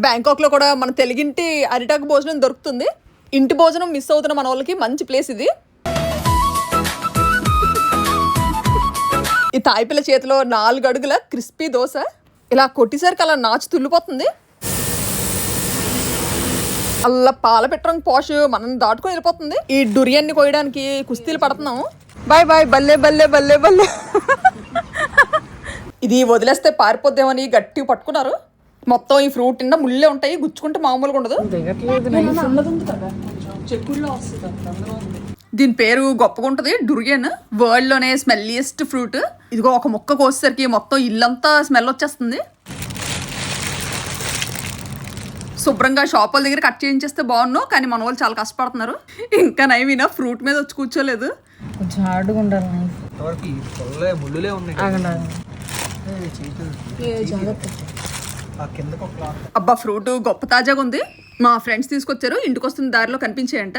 బ్యాంకాక్లో కూడా మన తెలుగింటి అరిటాకు భోజనం దొరుకుతుంది. ఇంటి భోజనం మిస్ అవుతున్న మన వాళ్ళకి మంచి ప్లేస్ ఇది. ఈ తాయిపిల్ల చేతిలో 4 అడుగుల క్రిస్పీ దోశ ఇలా కొట్టిసరికి అలా నాచు తుల్లిపోతుంది. అలా పాల పెట్టడం పాష్ మనం దాటుకొని వెళ్ళిపోతుంది. ఈ డురియన్ని కోయడానికి కుస్తీలు పడుతున్నాము. Bye bye. బల్లే బల్లే బల్లే బల్లే. ఇది వదిలేస్తే పారిపోద్దేమని గట్టిగా పట్టుకున్నారు. మొత్తం ఈ ఫ్రూట్ నిండా ముళ్ళే ఉంటాయి, గుచ్చుకుంటే మామూలుగా ఉండదు. దీని పేరు గొప్పగా ఉంటుంది, డురియన్. వరల్డ్ లోనే స్మెల్లియస్ట్ ఫ్రూట్. ఇదిగో ఒక ముక్క కోసేసరికి మొత్తం ఇల్లంతా స్మెల్ వచ్చేస్తుంది. శుభ్రంగా షాపుల దగ్గర కట్ చేయించేస్తే బాగున్నావు, కానీ మన వాళ్ళు చాలా కష్టపడుతున్నారు. ఇంకా నైమినా ఫ్రూట్ మీద వచ్చి కూర్చోలేదు. అబ్బా ఫ్రూట్ గొప్ప తాజాగా ఉంది. మా ఫ్రెండ్స్ తీసుకొచ్చారు, ఇంటికి వస్తున్న దారిలో కనిపించాయంట.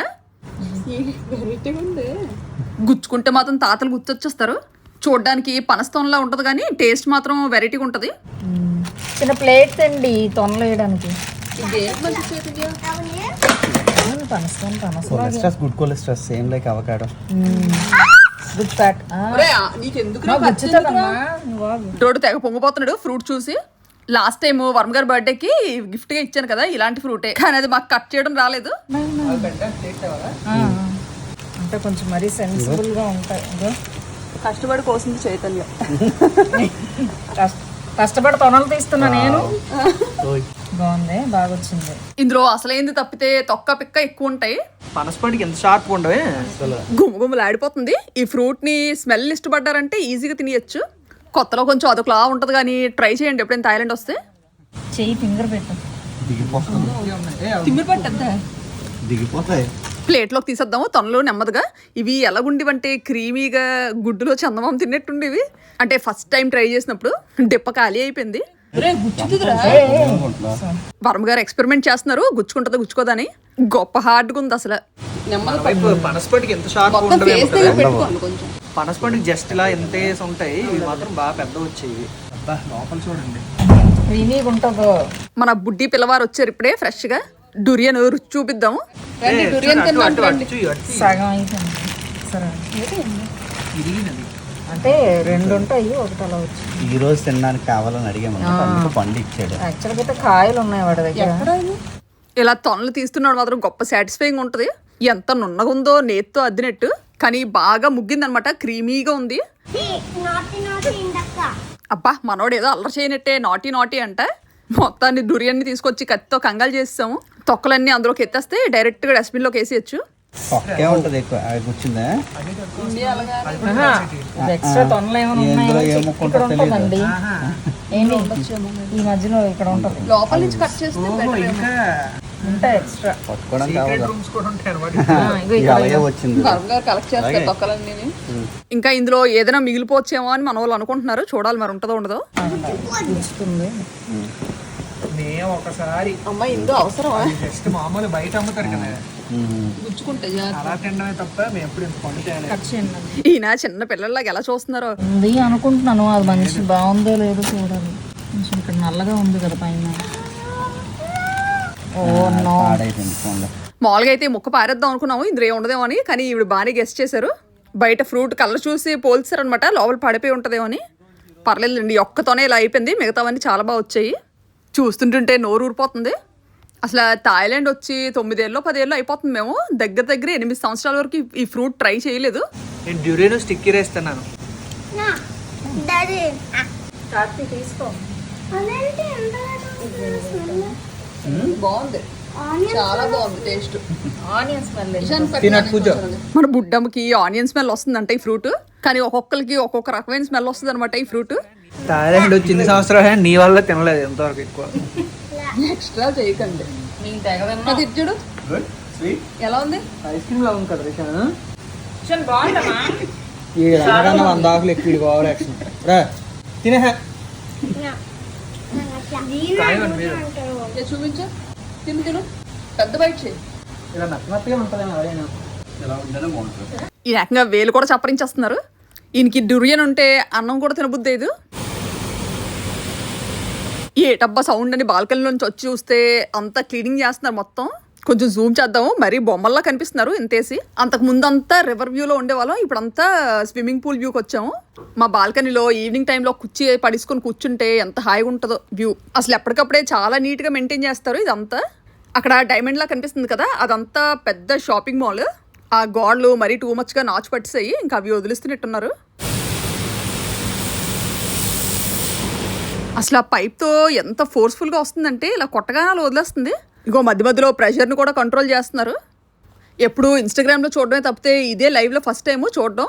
గుచ్చుకుంటే మాత్రం తాతలు గుర్తొచ్చేస్తారు. చూడడానికి పనస్తంలా ఉంటది కానీ టేస్ట్ మాత్రం వెరైటీగా ఉంటది. చిన్న ప్లేట్స్ అండి తొనలు వేయడానికి. Good cholesterol same like avocado. Good fat. డోడు తెగ పొంగిపోతున్నాడు ఫ్రూట్ చూసి. లాస్ట్ టైం వర్మ గారి బర్త్డేకి గిఫ్ట్ గా ఇచ్చాను కదా ఇలాంటి ఫ్రూటే, కానీ అది మాకు కట్ చేయడం రాలేదు. అంటే కొంచెం మరీ సెన్సిబుల్ గా ఉంటాయి. కష్టపడి కోసింది చైతన్య. కష్టపడి తొనలు తీస్తున్నా నేను. బాగుంది, బాగా వచ్చింది. ఇందులో అసలైంది తప్పితే తొక్క పిక్క ఎక్కువ ఉంటాయి. పనసపండుకి ఎంత షార్ప్ ఉండవే, గుమగుమలాడిపోతుంది. ఈ ఫ్రూట్ ని స్మెల్ ఇష్టపడ్డారంటే ఈజీగా తినేయచ్చు. కొత్తలో కొంచెం అదొకలా ఉంటది, కానీ ట్రై చేయండి ఎప్పుడైనా థాయిలాండ్ వస్తే. చెయ్యి ఫింగర్ పెట్టు. దిగిపోతాయి. ప్లేట్లోకి తీసేద్దాము తొనలు నెమ్మదిగా. ఇవి ఎలాగుండివంటే క్రీమీగా గుడ్డులో చందమామ తిన్నట్టుండేవి. అంటే ఫస్ట్ టైం ట్రై చేసినప్పుడు డిప్ప ఖాళీ అయిపోయింది. వర్మ గారు ఎక్స్పెరిమెంట్ చేస్తున్నారు, గుచ్చుకుంటుందా గుచ్చుకోదని. గొప్ప హార్డ్గా ఉంది అసలు. పనసపండుకి ఎంత షార్ప్ ఉండదు. పనసపండుకి జస్ట్ ఇలా ఎంత వేసి ఉంటాయి, ఇవి మాత్రం బాగా పెద్ద వచ్చాయి. లోపల చూడండి. మన బుడ్డి పిల్లవారు వచ్చారు ఇప్పుడే ఫ్రెష్ గా. డురియన్ రుచి చూపిద్దాము. సగం అయిపోయింది. సరే అంటే 2 ఉంటాయి, ఒకటి అలా వచ్చి ఈ రోజు తినడానికి కావాలని అడిగాము, పండు ఇచ్చాడు. యాక్చువల్గా అయితే కాయలు ఉన్నాయి వాడి దగ్గర. ఇలా తొనలు తీస్తున్నాడు మాత్రం గొప్ప సాటిస్ఫైయింగ్ ఉంటుంది. ఎంత నున్నగా ఉందో నేత్తో అద్దినట్టు, కానీ బాగా ముగ్గింది అనమాట. క్రీమీగా ఉంది. అబ్బా మనోడు ఏదో అల్లరి చేయనట్టే నాటీ నాటీ అంట. మొత్తాన్ని డురియన్ని తీసుకొచ్చి కత్తితో కంగాలు చేస్తాము. తొక్కలన్నీ అందులోకి ఎత్తేస్తే డైరెక్ట్ గా డస్ట్బిన్ లోకి వేసేయచ్చు. ఉంటది ఎక్కువ కూర్చుందా. ఎక్స్ట్రా తొనలు ఏముంటుందండి ఈ మధ్యలో ఇక్కడ ఉంటుంది. లోపల నుంచి కట్ చేస్తే ఉంటాయి ఎక్స్ట్రా. పట్టుకోవడం కావాలి. కలెక్ట్ చేస్తారు తొక్కలన్నీ. ఇంకా ఇందులో ఏదైనా మిగిలిపోవచ్చేమో అని మన వాళ్ళు అనుకుంటున్నారు. చూడాలి మరి ఉంటుందో ఉండదో. ఒకసారి అమ్మాయి ఇందులో అవసరమా? జస్ట్ మామూలు బయట అమ్ముతారు కదా, గుచ్చుకుంటే అలా తినడమే తప్ప మేము ఎప్పుడు ఇంత పండు. ఈయన చిన్న పిల్లల్లాగా ఎలా చూస్తున్నారు ఉంది అనుకుంటున్నాను. అది మంచి బాగుందో లేదో చూడాలి. కొంచెం ఇక్కడ నల్లగా ఉంది కదా పైన. మామూలుగా అయితే ముక్క పారేద్దాం అనుకున్నాము, ఇందులో ఉండదేమో అని. కానీ ఈవిడ బాగానే గెస్ట్ చేశారు. బయట ఫ్రూట్ కలర్ చూసి పోల్చారు అనమాట, లోపల పడిపోయి ఉంటుందేమో అని. పర్లేదండి, ఒక్కతోనే ఇలా అయిపోయింది. మిగతావన్నీ చాలా బాగా వచ్చాయి. చూస్తుంటుంటే నోరు ఊరిపోతుంది. అసలు థాయిలాండ్ వచ్చి 9 ఏళ్ళు 10 ఏళ్ళు అయిపోతుంది. మేము దగ్గర 8 సంవత్సరాల వరకు ఈ ఫ్రూట్ ట్రై చేయలేదు. నేను డ్యూరేను స్టిక్కర్ వేస్తున్నాను. బాగుంది, చాలా బాగుంది టేస్ట్. Onion smell. మన బుడ్డమ్మకి ఆనియన్ స్మెల్ వస్తుందంట ఈ ఫ్రూట్, కానీ ఒక్కొక్కరికి ఒక్కొక్క రకమైన స్మెల్ వస్తుంది అనమాట ఈ ఫ్రూట్. థాయిలాండ్ వచ్చింది సంవత్సరం నీ వల్ల తినలేదు ఎంతవరకు ఎక్కువ. ఎక్స్ట్రా చేయకండి. చూడు ఎలా ఉంది, ఐస్ క్రీమ్ లా ఉంది కదా బాగుందమ్మా. 100 ఆకులు ఎక్కువ ఓవర్ యాక్షన్ రా తినే. చూపించు, తిను తిను, పెద్ద బయట చేయి. ఇలా నచ్చనట్టుగా ఉంటుంది ఎవరైనా. ఈ రకంగా వేలు కూడా చప్పరించేస్తున్నారు. ఈయనకి డురియన్ ఉంటే అన్నం కూడా తినబుద్ది లేదు. ఏటబ్బా సౌండ్ అని బాల్కనీ నుంచి వచ్చి చూస్తే అంతా క్లీనింగ్ చేస్తున్నారు మొత్తం. కొంచెం జూమ్ చేద్దాము, మరీ బొమ్మల్లా కనిపిస్తున్నారు ఇంతేసి. అంతకు ముందంతా రివర్ వ్యూలో ఉండేవాళ్ళం, ఇప్పుడంతా స్విమ్మింగ్ పూల్ వ్యూకి వచ్చాము. మా బాల్కనీలో ఈవినింగ్ టైంలో కుర్చీ పడుచుకొని కూర్చుంటే ఎంత హాయిగా ఉంటుందో వ్యూ. అసలు ఎప్పటికప్పుడే చాలా నీట్గా మెయింటైన్ చేస్తారు ఇదంతా. అక్కడ డైమండ్ లా కనిపిస్తుంది కదా, అదంతా పెద్ద షాపింగ్ మాల్. ఆ గోడలు మరీ టూ మచ్గా నాచు పట్టిసాయి, ఇంకా అవి వదిలిస్తున్నట్టున్నారు. అసలు ఆ పైప్తో ఎంత ఫోర్స్ఫుల్గా వస్తుందంటే ఇలా కొట్టగానే అలా వదిలేస్తుంది. ఇగో మధ్య మధ్యలో ప్రెషర్ని కూడా కంట్రోల్ చేస్తున్నారు. ఎప్పుడు ఇన్స్టాగ్రామ్లో చూడడమే తప్పితే ఇదే లైవ్లో ఫస్ట్ టైము చూడడం.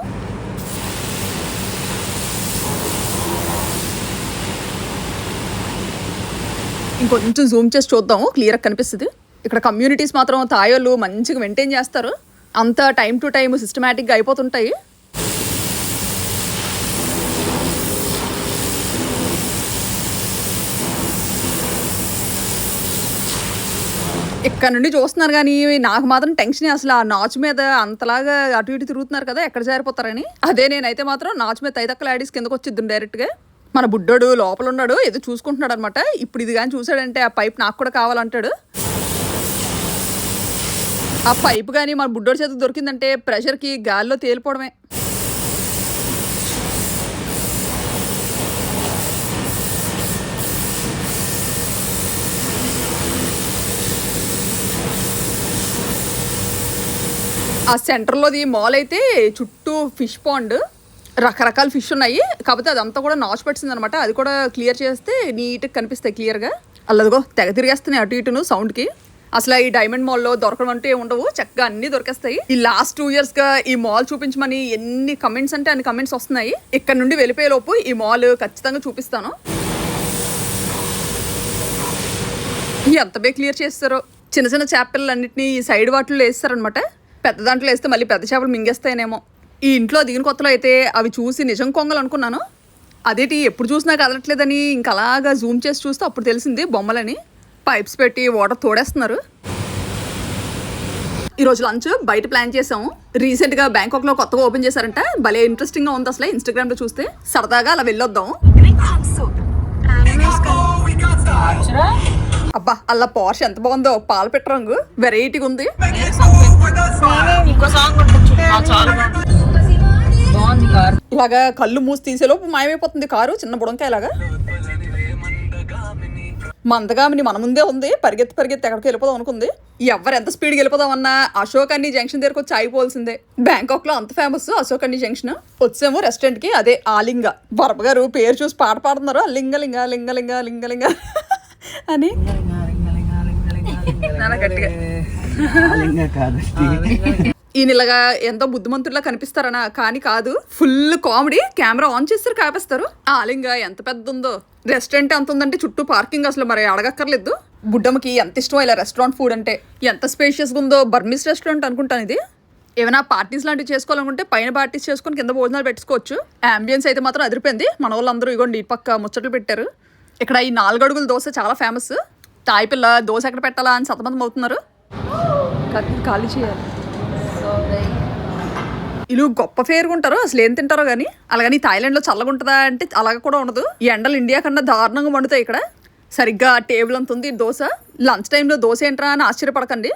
ఇంకొంచెం జూమ్ చేసి చూద్దాము, క్లియర్గా కనిపిస్తుంది. ఇక్కడ కమ్యూనిటీస్ మాత్రం తాయోళ్ళు మంచిగా మెయింటైన్ చేస్తారు. అంతా టైం టు టైం సిస్టమేటిక్గా అయిపోతుంటాయి. ఇక్కడ నుండి చూస్తున్నారు కానీ నాకు మాత్రం టెన్షన్. అసలు ఆ నాచు మీద అంతలాగా అటు ఇటు తిరుగుతున్నారు కదా, ఎక్కడ జారిపోతారని. అదే నేనైతే మాత్రం నాచు మీద తైతక్క లాడీస్ కిందకు వచ్చిద్దాం డైరెక్ట్గా. మన బుడ్డోడు లోపల ఉన్నాడు, ఏదో చూసుకుంటున్నాడు అనమాట. ఇప్పుడు ఇది కానీ చూసాడంటే ఆ పైప్ నాకు కూడా కావాలంటాడు. ఆ పైప్ కానీ మన బుడ్డోడి చేతికి దొరికిందంటే ప్రెషర్కి గాల్లో తేలిపోవడమే. ఆ సెంటర్లోది మాల్ అయితే చుట్టూ ఫిష్ పాండ్, రకరకాల ఫిష్ ఉన్నాయి. కాకపోతే అదంతా కూడా నాచు పట్టింది అనమాట. అది కూడా క్లియర్ చేస్తే నీట్గా కనిపిస్తాయి క్లియర్గా. అల్లదిగో తెగ తిరిగేస్తున్నాయి అటు ఇటును సౌండ్కి. అసలు ఈ డైమండ్ మాల్లో దొరకడం అంటే ఉండవు, చక్కగా అన్నీ దొరికేస్తాయి. ఈ లాస్ట్ 2 yearsగా ఈ మాల్ చూపించమని ఎన్ని కమెంట్స్ అంటే అన్ని కమెంట్స్ వస్తున్నాయి. ఇక్కడ నుండి వెళ్ళిపోయే లోపు ఈ మాల్ ఖచ్చితంగా చూపిస్తాను. ఎంత బే క్లియర్ చేస్తారో. చిన్న చిన్న చేపలన్నింటినీ ఈ సైడ్ వాటిల్లో వేస్తారనమాట. పెద్ద దాంట్లో వేస్తే మళ్ళీ పెద్ద చేపలు మింగేస్తాయనేమో. ఈ ఇంట్లో దిగిన కొత్తలో అయితే అవి చూసి నిజం కొంగలు అనుకున్నాను. అదేటి ఎప్పుడు చూసినా కదలట్లేదని ఇంకా అలాగా జూమ్ చేసి చూస్తే అప్పుడు తెలిసింది బొమ్మలని. పైప్స్ పెట్టి వాటర్ తోడేస్తున్నారు. ఈరోజు లంచ్ బయట ప్లాన్ చేసాము. రీసెంట్గా బ్యాంకాక్లో కొత్తగా ఓపెన్ చేశారంట, భలే ఇంట్రెస్టింగ్గా ఉంది అసలు. ఇన్స్టాగ్రామ్లో చూస్తే సరదాగా అలా వెళ్ళొద్దాం. అబ్బా అలా పోర్ష్ ఎంత బాగుందో, పాల పెట్ట రంగు వెరైటీగా ఉంది. ఇలాగా కళ్ళు మూసి తీసేలోపు మాయమైపోతుంది కారు, చిన్న బుడంకాయలాగా. మందగామిని మన ముందే ఉంది, పరిగెత్తి ఎక్కడికి వెళ్ళిపోదాం అనుకుంది. ఎవరు ఎంత స్పీడ్కి వెళ్ళిపోదామన్నా అశోక్ అన్ని జంక్షన్ దగ్గరకు వచ్చి ఆగిపోవాల్సిందే. బ్యాంకాక్లో అంత ఫేమస్ అశోక్ అన్ని జంక్షన్. వచ్చాము రెస్టారెంట్కి, అదే ఆలింగ. వరప గారు పేరు చూసి పాట పాడుతున్నారు, లింగ లింగ లింగ లింగ లింగ లింగ అని గట్టిగా. ఈయన ఇలాగా ఎంతో బుద్ధిమంతుడిలా కనిపిస్తారనా, కానీ కాదు, ఫుల్ కామెడీ. కెమెరా ఆన్ చేస్తారు, కాపేస్తారు. ఆలింగ ఎంత పెద్ద ఉందో, రెస్టారెంట్ ఎంత ఉందంటే చుట్టూ పార్కింగ్ అసలు మరి అడగక్కర్లేదు. బుడ్డమ్మకి ఎంత ఇష్టం ఇలా రెస్టారెంట్ ఫుడ్ అంటే. ఎంత స్పేషియస్గా ఉందో, బర్మీస్ రెస్టారెంట్ అనుకుంటాను ఇది. ఏమైనా పార్టీస్ లాంటివి చేసుకోవాలనుకుంటే పైన పార్టీస్ చేసుకొని కింద భోజనాలు పెట్టుకోవచ్చు. అంబియన్స్ అయితే మాత్రం అదిరిపోయింది. మన వాళ్ళందరూ ఇగోండి ఈ పక్క ముచ్చట్లు పెట్టారు. ఇక్కడ ఈ 4 అడుగుల దోశ చాలా ఫేమస్. తాయి పిల్ల దోశ ఎక్కడ పెట్టాలా అని సతమతం అవుతున్నారు. ఖాళీ చేయాలి. వీళ్ళు గొప్ప ఫేర్గా ఉంటారు, అసలు ఏం తింటారో కానీ. అలాగని థాయిలాండ్లో చల్లగా ఉంటుందా అంటే అలాగ కూడా ఉండదు. ఈ ఎండలు ఇండియా కన్నా దారుణంగా వండుతాయి ఇక్కడ. సరిగ్గా టేబుల్ అంత ఉంది దోశ. లంచ్ టైంలో దోశ ఏంట్రా అని ఆశ్చర్యపడకండి.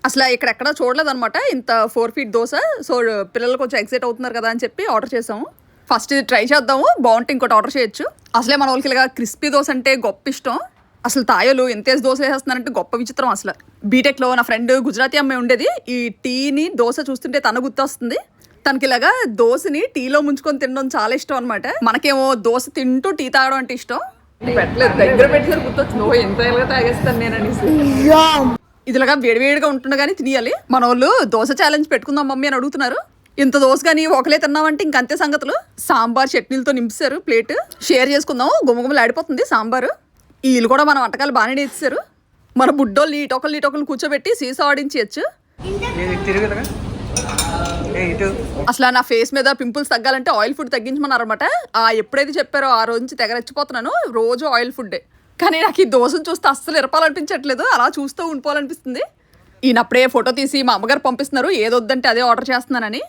అసలు ఇక్కడెక్కడ చూడలేదన్నమాట ఇంత 4 feet దోశ. సో పిల్లలు కొంచెం ఎక్సైట్ అవుతున్నారు కదా అని చెప్పి ఆర్డర్ చేసాము. ఫస్ట్ ఇది ట్రై చేద్దాము, బాగుంటే ఇంకోటి ఆర్డర్ చేయొచ్చు. అసలే మన వాళ్ళకి ఇలాగా క్రిస్పీ దోశ అంటే గొప్ప ఇష్టం. అసలు తాయోలు ఎంతేసి దోశ వేసేస్తున్నారంటే గొప్ప విచిత్రం అసలు. బీటెక్లో నా ఫ్రెండ్ గుజరాతీ అమ్మాయి ఉండేది. ఈ టీని దోశ చూస్తుంటే తన గుర్తొస్తుంది. తనకి ఇలాగా దోశని టీలో ముంచుకొని తినడం చాలా ఇష్టం అనమాట. మనకేమో దోశ తింటూ టీ తాగడం అంటే ఇష్టం. పెట్టలేదు, దగ్గర పెట్టేసరికి గుర్తొచ్చింది, ఓ ఎంత ఎలాగా తాగేస్తాను నేను అనేసి. ఇది ఇలాగా వేడివేడిగా ఉంటుండగానే తినేయాలి. మన వాళ్ళు దోశ ఛాలెంజ్ పెట్టుకుందాం మమ్మీ అని అడుగుతున్నారు. ఇంత దోశ కానీ ఒకలే తిన్నామంటే ఇంకంతే సంగతులు. సాంబార్ చట్నీలతో నింపిస్తారు ప్లేట్. షేర్ చేసుకుందాం, గుమ్మగుమ్మలు ఆడిపోతుంది సాంబారు. వీళ్ళు కూడా మన వంటకాలు బాగానే నేర్చారు. మన బుడ్డోళ్ళు ఈటొకళ్ళు కూర్చోబెట్టి సీసా ఆడించచ్చు. అసలు నా ఫేస్ మీద పింపుల్స్ తగ్గాలంటే ఆయిల్ ఫుడ్ తగ్గించమన్నారనమాట. ఎప్పుడైతే చెప్పారో ఆ రోజు నుంచి తెగ రెచ్చిపోతున్నాను. రోజు ఆయిల్ ఫుడ్డే. కానీ నాకు ఈ దోశను చూస్తే అస్సలు ఇరపాలనిపించట్లేదు, అలా చూస్తూ ఉండిపోవాలనిపిస్తుంది. ఈయనప్పుడే ఫోటో తీసి మా అమ్మగారు పంపిస్తున్నారు, ఏదొద్దంటే అదే ఆర్డర్ చేస్తున్నానని.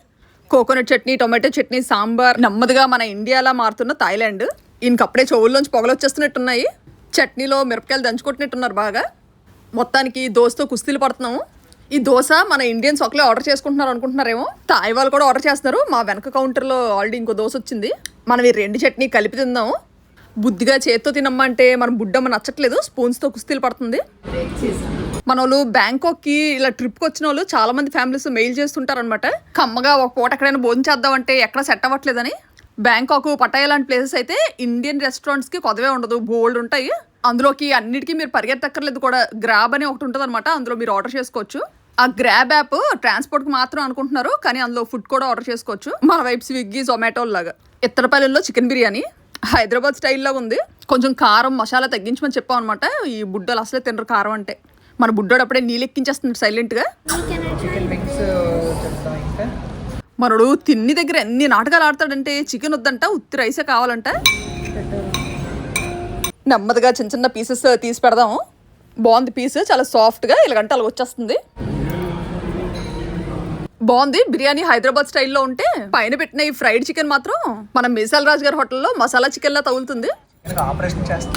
Coconut chutney, tomato chutney, sambar. నెమ్మదిగా మన ఇండియాలా మారుతున్న థాయిలాండ్. ఈయనకప్పుడే చెవుల్లోంచి పొగలు వచ్చేస్తున్నట్టున్నాయి. చట్నీలో మిరపకాయలు దంచుకుంటున్నట్టున్నారు బాగా. మొత్తానికి దోశతో కుస్తీలు పడుతున్నాము. ఈ దోశ మన ఇండియన్స్ ఒకలే ఆర్డర్ చేసుకుంటున్నారు అనుకుంటున్నారేమో, తాయి వాళ్ళు కూడా ఆర్డర్ చేస్తున్నారు. మా వెనక కౌంటర్లో ఆల్రెడీ ఇంకో దోశ వచ్చింది. మనం ఈ 2 చట్నీ కలిపి తిందాము. బుద్ధిగా చేత్తో తినమ్మంటే మన బుడ్డమ్మ నచ్చట్లేదు, స్పూన్స్తో కుస్తీలు పడుతుంది. మన వాళ్ళు బ్యాంకాక్కి ఇలా ట్రిప్కి వచ్చిన వాళ్ళు చాలా మంది ఫ్యామిలీస్ మెయిల్ చేస్తుంటారనమాట. కమ్మగా ఒక పూట ఎక్కడైనా భోజనం చేద్దామంటే ఎక్కడ సెట్ అవ్వట్లేదని. బ్యాంకాక్, పటాయా లాంటి ప్లేసెస్ అయితే ఇండియన్ రెస్టారెంట్స్కి కొదవే ఉండదు, బోల్డ్ ఉంటాయి. అందులోకి అన్నిటికీ మీరు పరిగెత్తక్కర్లేదు కూడా. గ్రాబ్ అని ఒకటి ఉంటుంది అనమాట, అందులో మీరు ఆర్డర్ చేసుకోవచ్చు. ఆ గ్రాబ్ యాప్ ట్రాన్స్పోర్ట్కి మాత్రం అనుకుంటున్నారు, కానీ అందులో ఫుడ్ కూడా ఆర్డర్ చేసుకోవచ్చు. మన వైపు స్విగ్గీ, జొమాటో లాగా. ఇత్తడపల్లిలో చికెన్ బిర్యానీ హైదరాబాద్ స్టైల్లో ఉంది. కొంచెం కారం మసాలా తగ్గించమని చెప్పాం అనమాట. ఈ బుడ్డలు అసలే తినరు కారం అంటే. మన బుడ్డోడు అప్పుడే నీళ్ళు ఎక్కించేస్తుంది సైలెంట్గా. మనడు తిన్ని దగ్గర ఎన్ని నాటకాలు ఆడతాడంటే, చికెన్ వద్దంట, ఉత్తి రైసే కావాలంట. నెమ్మదిగా చిన్న చిన్న పీసెస్ తీసి పెడదాము. బాగుంది పీస్, చాలా సాఫ్ట్గా ఇలాగంటే అలా వచ్చేస్తుంది. బాగుంది బిర్యానీ హైదరాబాద్ స్టైల్లో ఉంటే, పైన పెట్టిన ఈ ఫ్రైడ్ చికెన్ మాత్రం మన మిసాల్ రాజ్ గారి హోటల్లో మసాలా చికెన్ లా తగులుతుంది. ఆపరేషన్ చేస్తాం.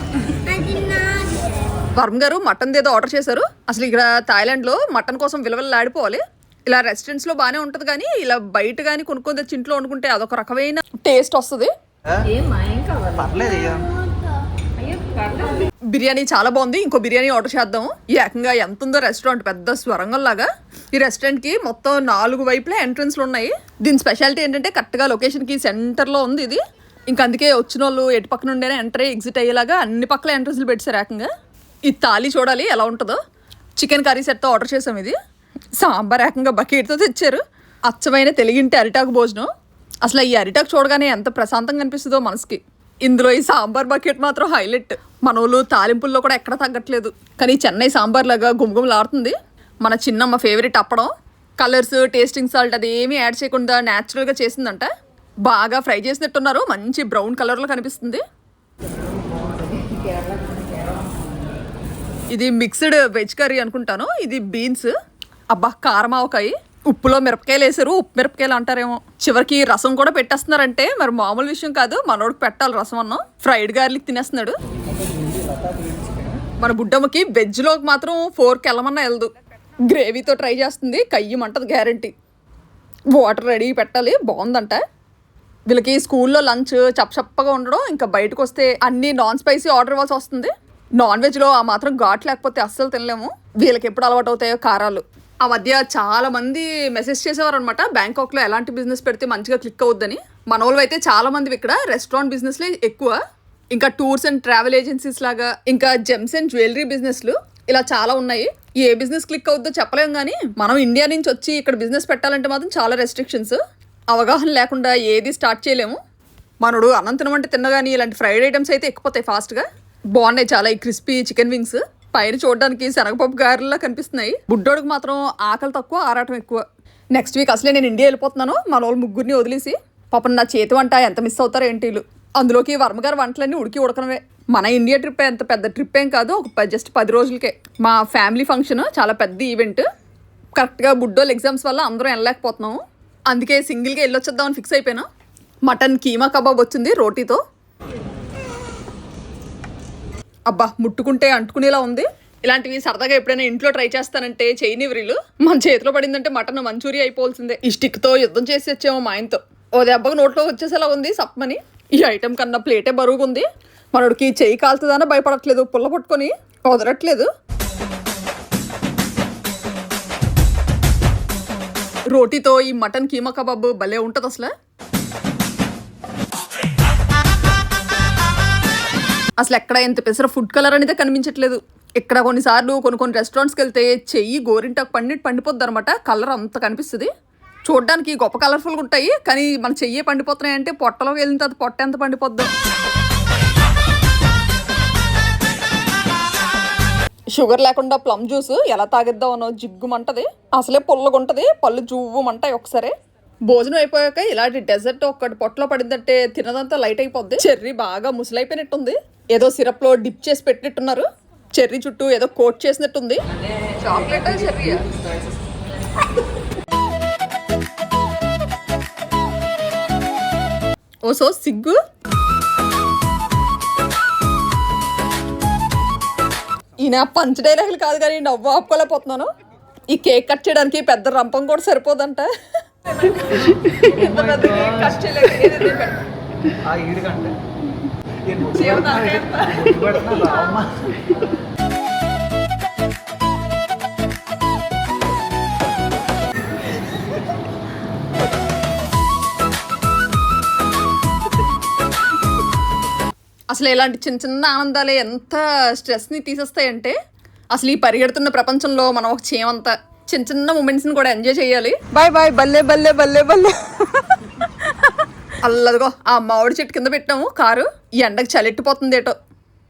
వర్మ గారు మటన్ ఏదో ఆర్డర్ చేశారు. అసలు ఇక్కడ థాయిలాండ్లో మటన్ కోసం విలువలాడిపోవాలి. ఇలా రెస్టారెంట్స్లో బాగానే ఉంటుంది, కానీ ఇలా బయట కానీ కొనుక్కొని తెచ్చి ఇంట్లో వండుకుంటే అదొక రకమైన టేస్ట్ వస్తుంది. బిర్యానీ చాలా బాగుంది. ఇంకో బిర్యానీ ఆర్డర్ చేద్దాము. ఏకంగా ఎంత ఉందో రెస్టారెంట్, పెద్ద స్వరంగం లాగా. ఈ రెస్టారెంట్కి మొత్తం 4 వైపులే ఎంట్రన్స్లు ఉన్నాయి. దీని స్పెషాలిటీ ఏంటంటే కరెక్ట్గా లొకేషన్కి సెంటర్లో ఉంది ఇది. ఇంకా అందుకే వచ్చిన వాళ్ళు ఎటు పక్క నుండైనా ఎంటర్ అయ్యి ఎగ్జిట్ అయ్యేలాగా అన్ని పక్కల ఎంట్రన్స్లు పెట్టారు ఏకంగా. ఈ తాళి చూడాలి ఎలా ఉంటుందో. చికెన్ కర్రీ సెట్తో ఆర్డర్ చేసాం. ఇది సాంబార్ ఏకంగా బకెట్తో తెచ్చారు. అచ్చమైన తెలుగింటి అరిటాకు భోజనం. అసలు ఈ అరిటాకు చూడగానే ఎంత ప్రశాంతంగా అనిపిస్తుందో మనసుకి. ఇందులో ఈ సాంబార్ బకెట్ మాత్రం హైలైట్. మన వాళ్ళు తాలింపుల్లో కూడా ఎక్కడ తగ్గట్లేదు, కానీ చెన్నై సాంబార్ లాగా గుమగుమలాడుతుంది. మన చిన్నమ్మ ఫేవరెట్ అప్పడం. కలర్స్, టేస్టింగ్ సాల్ట్ అది ఏమీ యాడ్ చేయకుండా న్యాచురల్గా చేసిందంట. బాగా ఫ్రై చేసినట్టున్నారు, మంచి బ్రౌన్ కలర్లో కనిపిస్తుంది. ఇది మిక్స్డ్ వెజ్ కర్రీ అనుకుంటాను. ఇది బీన్స్. అబ్బా కారమావకాయ, ఉప్పులో మిరపకాయలు వేసారు. ఉప్పు మిరపకాయలు అంటారేమో. చివరికి రసం కూడా పెట్టేస్తున్నారంటే మరి మామూలు విషయం కాదు. మనోడికి పెట్టాలి రసం అన్నం. ఫ్రైడ్ గార్లిక్ తినేస్తున్నాడు. మన బుడ్డమ్మకి వెజ్లోకి మాత్రం 4కి వెళ్ళమన్నా వెళ్దు. గ్రేవీతో ట్రై చేస్తుంది, కయ్యమంటది గ్యారంటీ. వాటర్ రెడీ పెట్టాలి. బాగుందంట. వీళ్ళకి స్కూల్లో లంచ్ చప్పగా ఉండడం, ఇంకా బయటకు వస్తే అన్ని నాన్ స్పైసీ ఆర్డర్ ఇవ్వాల్సి వస్తుంది. నాన్ వెజ్లో ఆ మాత్రం ఘాట్ లేకపోతే అస్సలు తినలేము. వీళ్ళకి ఎప్పుడు అలవాటు అవుతాయో కారాలు. ఆ మధ్య చాలా మంది మెసేజ్ చేసేవారు అనమాట, బ్యాంకాక్లో ఎలాంటి బిజినెస్ పెడితే మంచిగా క్లిక్ అవుద్దని. మన వాళ్ళు అయితే చాలా మంది ఇక్కడ రెస్టారెంట్ బిజినెస్లే ఎక్కువ. ఇంకా టూర్స్ అండ్ ట్రావెల్ ఏజెన్సీస్ లాగా, ఇంకా జెమ్స్ అండ్ జ్యువెలరీ బిజినెస్లు ఇలా చాలా ఉన్నాయి. ఏ బిజినెస్ క్లిక్ అవుద్దో చెప్పలేం, కానీ మనం ఇండియా నుంచి వచ్చి ఇక్కడ బిజినెస్ పెట్టాలంటే మాత్రం చాలా రెస్ట్రిక్షన్స్. అవగాహన లేకుండా ఏది స్టార్ట్ చేయలేము. మనడు అన్నం తినమంటే తిన్నగాని ఇలాంటి ఫ్రైడ్ ఐటమ్స్ అయితే ఎక్కిపోతాయి ఫాస్ట్గా. బాగున్నాయి చాలా ఈ క్రిస్పీ చికెన్ వింగ్స్. పైన చూడడానికి శనగపప్పు గారెలా కనిపిస్తున్నాయి. బుడ్డోడికి మాత్రం ఆకలి తక్కువ, ఆరాటం ఎక్కువ. నెక్స్ట్ వీక్ అసలే నేను ఇండియా వెళ్ళిపోతున్నాను. మన వాళ్ళు ముగ్గురిని వదిలేసి. పాపం నా చేతి వంట ఎంత మిస్ అవుతారో ఏంటీలు. అందులోకి వర్మగారి వంటలన్నీ ఉడికి ఉడకనవే. మన ఇండియా ట్రిప్ ఎంత పెద్ద ట్రిప్ ఏం కాదు, జస్ట్ 10 రోజులకే. మా ఫ్యామిలీ ఫంక్షన్, చాలా పెద్ద ఈవెంట్. కరెక్ట్గా బుడ్డోళ్ళు ఎగ్జామ్స్ వల్ల అందరం వెళ్ళలేకపోతున్నాము. అందుకే సింగిల్గా వెళ్ళొచ్చేద్దామని ఫిక్స్ అయిపోయాను. మటన్ కీమా కబాబ్ వచ్చింది రోటీతో. అబ్బా ముట్టుకుంటే అంటుకునేలా ఉంది. ఇలాంటివి సరదాగా ఎప్పుడైనా ఇంట్లో ట్రై చేస్తానంటే చేయనివ్వరీలు. మన చేతిలో పడిందంటే మటన్ మంచూరియా అయిపోవాల్సిందే. ఈ స్టిక్తో యుద్ధం చేసి వచ్చాము మా ఆయనతో. ఓ దెబ్బకు నోట్లో వచ్చేసేలా ఉంది సప్పమని. ఈ ఐటెం కన్నా ప్లేటే బరువుగా ఉంది. మనోడికి చెయ్యి కాలుతుందన్నా భయపడట్లేదు, పుల్ల పట్టుకొని వదలట్లేదు. రోటీతో ఈ మటన్ కీమా కబాబ్ భలే ఉంటుంది అసలు. అసలు ఎక్కడ ఎంత పెసర ఫుడ్ కలర్ అనేది కనిపించట్లేదు. ఇక్కడ కొన్నిసార్లు కొన్ని రెస్టారెంట్స్కి వెళ్తే చెయ్యి గోరింటాకు పండిపోద్ది అనమాట. కలర్ అంత కనిపిస్తుంది. చూడడానికి గొప్ప కలర్ఫుల్గా ఉంటాయి, కానీ మన చెయ్యి పండిపోతున్నాయి అంటే పొట్టలోకి వెళ్ళిన తర్వాత పొట్ట ఎంత పండిపోద్దో. షుగర్ లేకుండా ప్లమ్ జ్యూస్ ఎలా తాగిద్దామనో జిగ్గుమంటది. అసలే పుల్లగుంటది, పళ్ళు జువ్వుమంటాయి ఒకసారి. భోజనం అయిపోయాక ఇలాంటి డెజర్ట్ ఒక్కటి పొట్టలో పడిందంటే తినదంతా లైట్ అయిపోద్ది. చెర్రీ బాగా ముసలైపోయినట్టుంది. ఏదో సిరప్లో డిప్ చేసి పెట్టినట్టున్నారు. చెర్రీ చుట్టూ ఏదో కోట్ చేసినట్టుంది. చాక్లెట్ చెర్రీ ఓ సో సిగ్గు. ఈయన పంచ డైలాగులు కాదు కానీ నవ్వు ఆపుకోలేకపోతున్నాను. ఈ కేక్ కట్ చేయడానికి పెద్ద రంపం కూడా సరిపోదంట. ఇంత పెద్ద కేక్ కట్ చేయలేక ఏదైతే పెట్ట- ఆ ఈడికంటే జీవనానికి ఎంత? అసలు ఇలాంటి చిన్న చిన్న ఆనందాలే ఎంత స్ట్రెస్ని తీసేస్తాయంటే, అసలు ఈ పరిగెడుతున్న ప్రపంచంలో మనం ఒక చేమంతా చిన్న చిన్న మూమెంట్స్ని కూడా ఎంజాయ్ చేయాలి. బాయ్ బాయ్, బల్లే బల్లే బల్లే బల్లే. అల్లదిగో ఆ మామిడి చెట్టు కింద పెట్టాము కారు. ఈ ఎండకు చలెట్టిపోతుంది ఏటో.